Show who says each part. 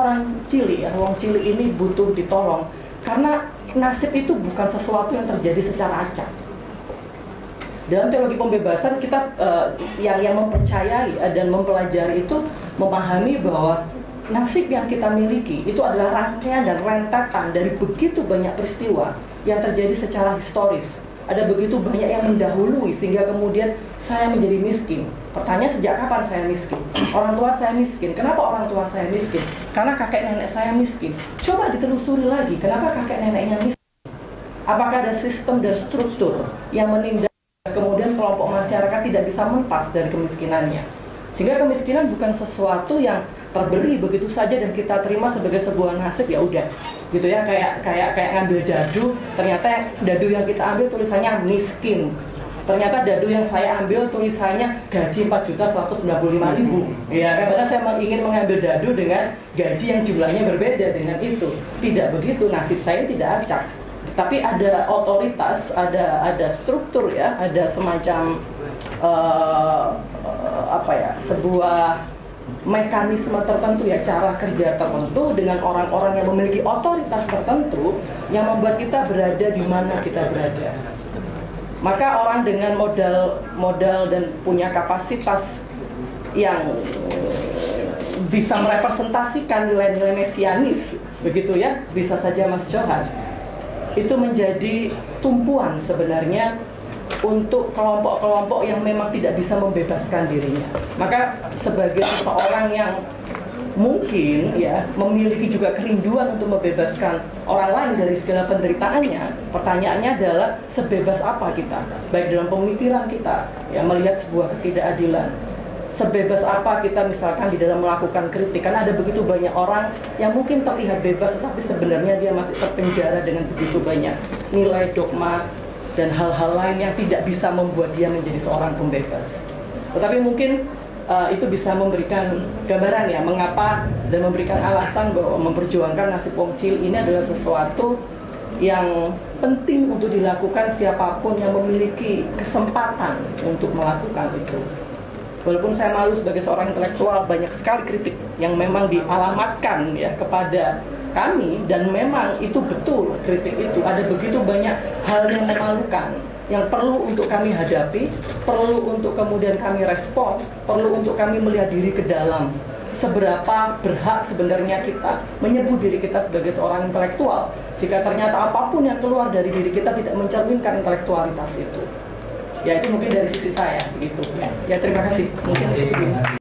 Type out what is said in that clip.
Speaker 1: orang cilik ya, wong cilik ini butuh ditolong karena nasib itu bukan sesuatu yang terjadi secara acak. Dalam teologi pembebasan kita yang mempercayai dan mempelajari itu memahami bahwa nasib yang kita miliki itu adalah rangkaian dan rentetan dari begitu banyak peristiwa yang terjadi secara historis. Ada begitu banyak yang mendahului sehingga kemudian saya menjadi miskin. Pertanyaan, sejak kapan saya miskin? Orang tua saya miskin. Kenapa orang tua saya miskin? Karena kakek nenek saya miskin. Coba ditelusuri lagi, kenapa kakek neneknya miskin? Apakah ada sistem dan struktur yang menindak kemudian kelompok masyarakat tidak bisa mentas dari kemiskinannya? Sehingga kemiskinan bukan sesuatu yang terberi begitu saja dan kita terima sebagai sebuah nasib, ya udah gitu ya, kayak ngambil dadu, ternyata dadu yang kita ambil tulisannya miskin, ternyata dadu yang saya ambil tulisannya gaji 4.195.000 ya kan, padahal saya ingin mengambil dadu dengan gaji yang jumlahnya berbeda dengan itu. Tidak begitu, nasib saya tidak acak, tapi ada otoritas, ada struktur ya, ada semacam sebuah mekanisme tertentu ya, cara kerja tertentu dengan orang-orang yang memiliki otoritas tertentu yang membuat kita berada di mana kita berada. Maka orang dengan modal dan punya kapasitas yang bisa merepresentasikan nilai-nilai mesianis, begitu ya, bisa saja Mas Johan, itu menjadi tumpuan sebenarnya untuk kelompok-kelompok yang memang tidak bisa membebaskan dirinya. Maka sebagai seseorang yang mungkin ya memiliki juga kerinduan untuk membebaskan orang lain dari segala penderitaannya, pertanyaannya adalah sebebas apa kita, baik dalam pemikiran kita ya, melihat sebuah ketidakadilan. Sebebas apa kita misalkan di dalam melakukan kritik, karena ada begitu banyak orang yang mungkin terlihat bebas tetapi sebenarnya dia masih terpenjara dengan begitu banyak nilai dogma dan hal-hal lain yang tidak bisa membuat dia menjadi seorang pembebas. Tetapi mungkin itu bisa memberikan gambaran ya, mengapa dan memberikan alasan bahwa memperjuangkan nasib wong cilik ini adalah sesuatu yang penting untuk dilakukan siapapun yang memiliki kesempatan untuk melakukan itu. Walaupun saya malu sebagai seorang intelektual, banyak sekali kritik yang memang dialamatkan ya kepada kami, dan memang itu betul, kritik itu ada begitu banyak hal yang memalukan yang perlu untuk kami hadapi, perlu untuk kemudian kami respon, perlu untuk kami melihat diri ke dalam. Seberapa berhak sebenarnya kita menyebut diri kita sebagai seorang intelektual jika ternyata apapun yang keluar dari diri kita tidak mencerminkan intelektualitas itu. Ya, itu mungkin dari sisi saya gitu ya. Ya, terima kasih. Mungkin